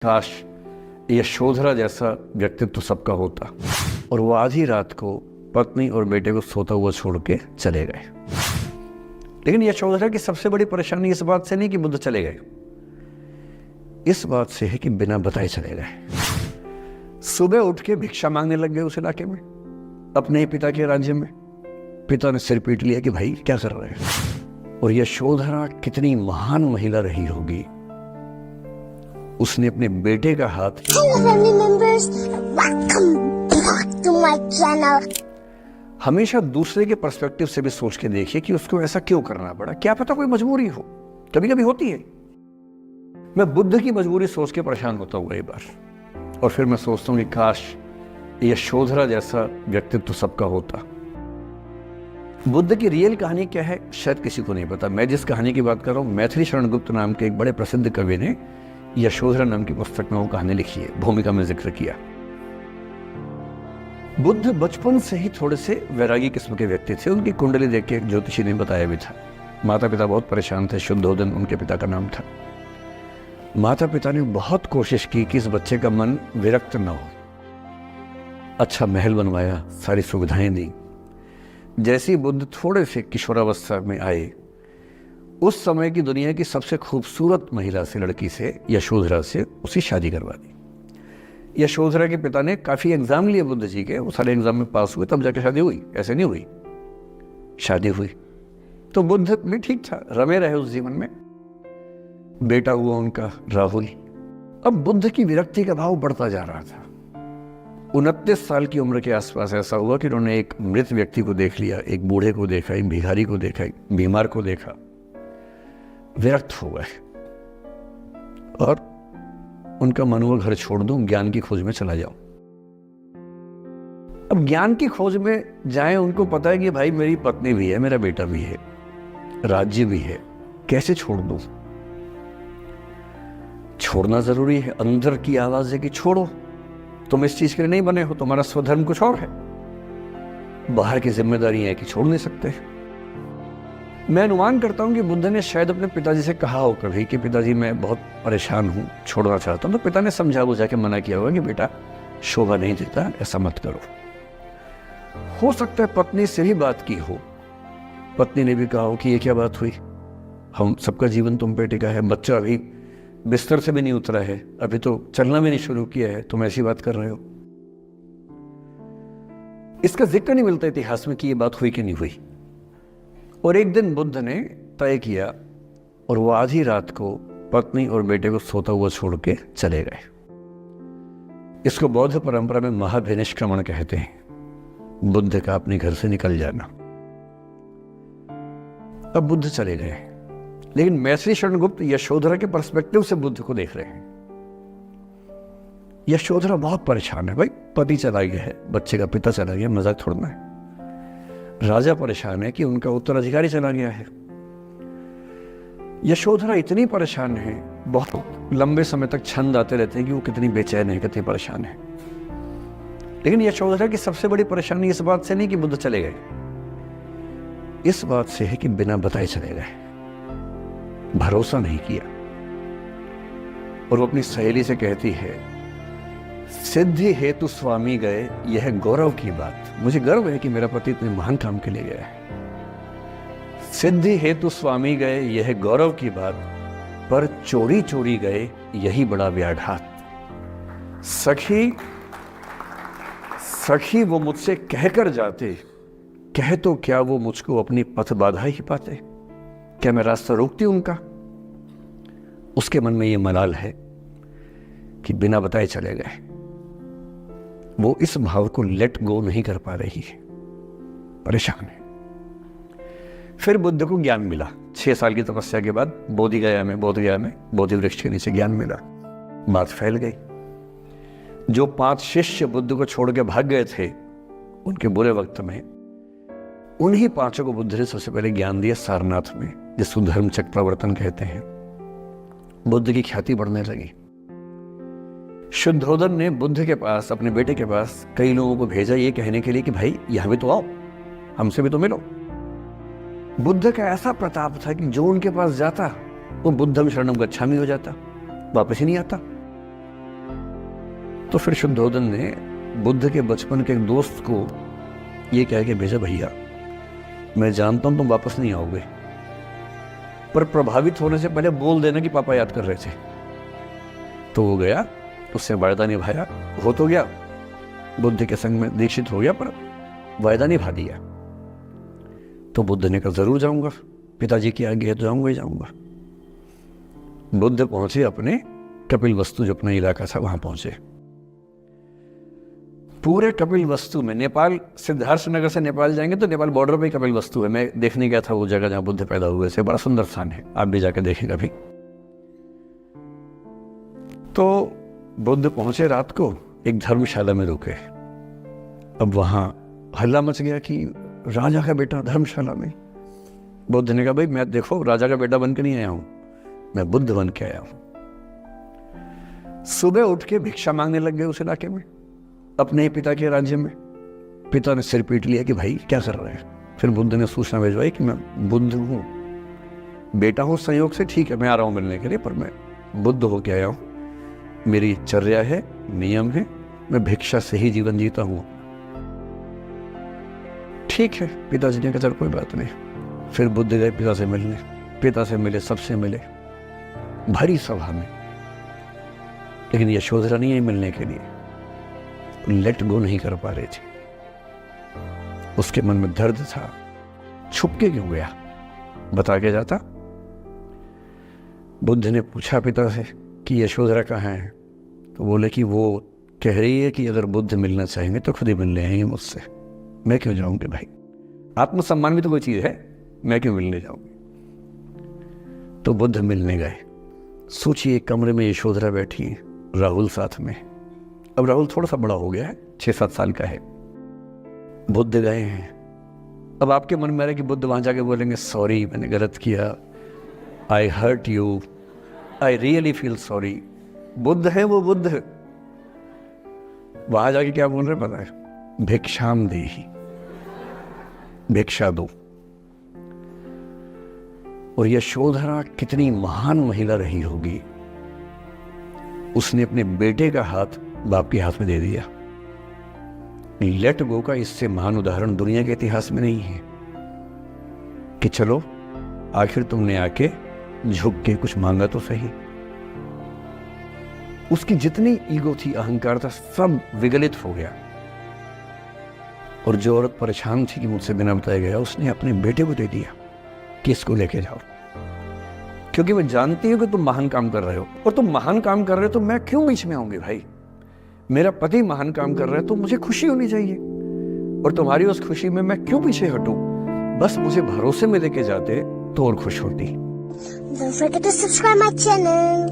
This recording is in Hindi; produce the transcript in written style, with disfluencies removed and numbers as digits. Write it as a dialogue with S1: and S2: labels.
S1: काश यशोधरा जैसा व्यक्तित्व सबका होता। और वो आधी रात को पत्नी और बेटे को सोता हुआ छोड़ के चले गए। लेकिन यशोधरा की सबसे बड़ी परेशानी इस बात से नहीं कि बुद्ध चले गए, इस बात से है कि बिना बताए चले गए। सुबह उठ के भिक्षा मांगने लग गए उस इलाके में, अपने ही पिता के राज्य में। पिता ने सिर पीट लिया कि भाई क्या कर रहे हैं। और यशोधरा कितनी महान महिला रही होगी, उसने अपने बेटे का हाथ हमेशा दूसरे के पर्सपेक्टिव से भी सोच के देखिए कि उसको ऐसा क्यों करना पड़ा। क्या पता कोई मजबूरी हो, कभी कभी होती है। मैं बुद्ध की मजबूरी सोच के परेशान होता हूँ कई बार, और फिर मैं सोचता हूँ कि काश यशोधरा जैसा व्यक्तित्व सबका होता। बुद्ध की रियल कहानी क्या है शायद किसी को नहीं पता। मैं जिस कहानी की बात कर रहा हूँ, मैथिली शरण गुप्त नाम के एक बड़े प्रसिद्ध कवि ने यशोधरा नाम की पुस्तक में वो कहानी लिखी है, भूमिका में जिक्र किया। बुद्ध बचपन से ही थोड़े से वैरागी किस्म के व्यक्ति थे। उनकी कुंडली देख के एक ज्योतिषी ने बताया भी था। माता पिता बहुत परेशान थे, शुद्धोदन उनके पिता का नाम था। माता पिता ने बहुत कोशिश की कि इस बच्चे का मन विरक्त न हो। अच्छा महल बनवाया, सारी सुविधाएं दी। जैसे ही बुद्ध थोड़े से किशोरावस्था में आए, उस समय की दुनिया की सबसे खूबसूरत महिला से, लड़की से, यशोधरा से उसकी शादी करवा दी। यशोधरा के पिता ने काफी एग्जाम लिए बुद्ध जी के, वो सारे एग्जाम में पास हुए, तब जाके शादी हुई। ऐसे नहीं हुई, शादी हुई। तो बुद्ध भी ठीक था, रमे रहे उस जीवन में। बेटा हुआ उनका राहुल। अब बुद्ध की विरक्ति का भाव बढ़ता जा रहा था। 29 साल की उम्र के आसपास ऐसा हुआ कि उन्होंने एक मृत व्यक्ति को देख लिया, एक बूढ़े को देखा, एक भिखारी को देखा, एक बीमार को देखा। विरक्त हो गए और उनका मन हुआ घर छोड़ दूं, ज्ञान की खोज में चला जाऊं। अब ज्ञान की खोज में जाएं, उनको पता है कि भाई मेरी पत्नी भी है, मेरा बेटा भी है, राज्य भी है, कैसे छोड़ दूं। छोड़ना जरूरी है। अंदर की आवाज है कि छोड़ो, तुम इस चीज के लिए नहीं बने हो, तुम्हारा स्वधर्म कुछ और है। बाहर की जिम्मेदारी है कि छोड़ नहीं सकते। मैं अनुमान करता हूं कि बुद्ध ने शायद अपने पिताजी से कहा हो कभी कि पिताजी मैं बहुत परेशान हूं, छोड़ना चाहता हूं। तो पिता ने समझा बुझा के मना किया होगा कि बेटा शोभा नहीं देता, ऐसा मत करो। हो सकता है पत्नी से भी बात की हो, पत्नी ने भी कहा हो कि ये क्या बात हुई, हम सबका जीवन तुम पे टिका है, बच्चा अभी बिस्तर से भी नहीं उतरा है, अभी तो चलना भी नहीं शुरू किया है, तुम ऐसी बात कर रहे हो। इसका जिक्र नहीं मिलता इतिहास में कि ये बात हुई कि नहीं हुई। और एक दिन बुद्ध ने तय किया और वो आधी रात को पत्नी और बेटे को सोता हुआ छोड़ के चले गए। इसको बौद्ध परंपरा में महाभिनिष्क्रमण कहते हैं, बुद्ध का अपने घर से निकल जाना। अब बुद्ध चले गए, लेकिन मैथिली शरण गुप्त यशोधरा के पर्सपेक्टिव से बुद्ध को देख रहे हैं। यशोधरा बहुत परेशान है, भाई पति चला गया है, बच्चे का पिता चला गया, मजाक थोड़ना है। राजा परेशान है कि उनका उत्तराधिकारी चला गया है। यशोधरा इतनी परेशान है, बहुत लंबे समय तक छंद आते रहते हैं कि वो कितनी बेचैन है, कितनी परेशान है। लेकिन यशोधरा की सबसे बड़ी परेशानी इस बात से नहीं कि बुद्ध चले गए, इस बात से है कि बिना बताए चले गए, भरोसा नहीं किया। और वो अपनी सहेली से कहती है, सिद्धि हेतु स्वामी गए, यह गौरव की बात। मुझे गर्व है कि मेरा पति इतने महान काम के लिए गया है। सिद्धि हेतु स्वामी गए, यह गौरव की बात, पर चोरी चोरी गए, यही बड़ा व्याघात। सखी सखी वो मुझसे कहकर जाते, कह तो क्या वो मुझको अपनी पथ बाधा ही पाते। क्या मैं रास्ता रोकती उनका? उसके मन में ये मलाल है कि बिना बताए चले गए। वो इस भाव को लेट गो नहीं कर पा रही है, परेशान है। फिर बुद्ध को ज्ञान मिला 6 साल की तपस्या के बाद। बोधगया में बोधि वृक्ष के नीचे ज्ञान मिला, बात फैल गई। जो 5 शिष्य बुद्ध को छोड़ के भाग गए थे उनके बुरे वक्त में, उन्हीं 5 को बुद्ध ने सबसे पहले ज्ञान दिया सारनाथ में, जिसको धर्म चक्र प्रवर्तन कहते हैं। बुद्ध की ख्याति बढ़ने लगी। शुद्धोदन ने बुद्ध के पास, अपने बेटे के पास कई लोगों को भेजा ये कहने के लिए कि भाई यहां भी तो आओ, हमसे भी तो मिलो। बुद्ध का ऐसा प्रताप था कि जो उनके पास जाता वो बुद्धम शरणम गच्छामि हो जाता, वापस ही नहीं आता। तो फिर शुद्धोधन ने बुद्ध के बचपन के एक दोस्त को ये कह के भेजा, भैया मैं जानता हूं तुम वापस नहीं आओगे, पर प्रभावित होने से पहले बोल देना कि पापा याद कर रहे थे। तो वो गया, उससे वायदा निभाया, हो तो गया, बुद्ध के संग में दीक्षित हो गया, पर वायदा निभा दिया। तो बुद्ध ने कहा जरूर जाऊंगा, पिताजी की आज्ञा है तो जाऊंगा ही जाऊंगा। बुद्ध पहुंचे अपने कपिलवस्तु, जो अपना इलाका था वहां पहुंचे। पूरे कपिलवस्तु में, नेपाल सिद्धार्थनगर से नेपाल जाएंगे तो नेपाल बॉर्डर पे कपिलवस्तु है, मैं देखने गया था वो जगह जहां बुद्ध पैदा हुए थे, बड़ा सुंदर स्थान है, आप भी जाकर देखें कभी। तो बुद्ध पहुंचे रात को, एक धर्मशाला में रुके। अब वहां हल्ला मच गया कि राजा का बेटा धर्मशाला में। बुद्ध ने कहा भाई मैं देखो राजा का बेटा बन के नहीं आया हूं, मैं बुद्ध बन के आया हूं। सुबह उठ के भिक्षा मांगने लग गए उस इलाके में, अपने ही पिता के राज्य में। पिता ने सिर पीट लिया कि भाई क्या कर रहे हैं। फिर बुद्ध ने सूचना भिजवाई कि मैं बुद्ध हूं, बेटा हूं संयोग से, ठीक है मैं आ रहा हूं मिलने के लिए, पर मैं बुद्ध होके आया हूं, मेरी चर्या है, नियम है, मैं भिक्षा से ही जीवन जीता हूं। ठीक है, पिताजी ने कहा चल कोई बात नहीं। फिर बुद्ध गए पिता से मिलने, पिता से मिले, सबसे मिले, भरी सभा में, लेकिन यशोधरा नहीं आई मिलने के लिए, लेट गो नहीं कर पा रही थी। उसके मन में दर्द था, छुप के क्यों गया, बता के जाता। बुद्ध ने पूछा पिता से कि यशोधरा कहाँ है, तो बोले कि वो कह रही है कि अगर बुद्ध मिलना चाहेंगे तो खुद ही मिलने आएंगे मुझसे, मैं क्यों जाऊंगी भाई, आत्मसम्मान भी तो कोई चीज है, मैं क्यों मिलने जाऊंगी। तो बुद्ध मिलने गए। सोचिए कमरे में यशोधरा बैठी है, राहुल साथ में। अब राहुल थोड़ा सा बड़ा हो गया है, 6-7 साल का है। बुद्ध गए हैं। अब आपके मन में आ रहा है कि बुद्ध वहां जाके बोलेंगे सॉरी मैंने गलत किया, I hurt you, I really feel sorry. Buddha है वो बुद्ध है। वहां जाके क्या बोल रहे पता है, भिक्षाम देहि, भिक्षा दो। और यशोधरा कितनी महान महिला रही होगी, उसने अपने बेटे का हाथ बाप के हाथ में दे दिया। लेट गो का इससे महान उदाहरण दुनिया के इतिहास में नहीं है कि चलो आखिर तुमने आके झुक के कुछ मांगा तो सही। उसकी जितनी ईगो थी, अहंकार था, सब विगलित हो गया। और जो औरत परेशान थी कि मुझसे बिना बताया गया, उसने अपने बेटे को दे दिया कि इसको लेके जाओ, क्योंकि मैं जानती हूं कि तुम महान काम कर रहे हो, और तुम महान काम कर रहे हो तो मैं क्यों बीच में आऊंगी भाई। मेरा पति महान काम कर रहा है तो मुझे खुशी होनी चाहिए, और तुम्हारी उस खुशी में मैं क्यों पीछे हटूं। बस मुझे भरोसे में लेके जाते तो और खुश होती। Don't forget to subscribe my channel.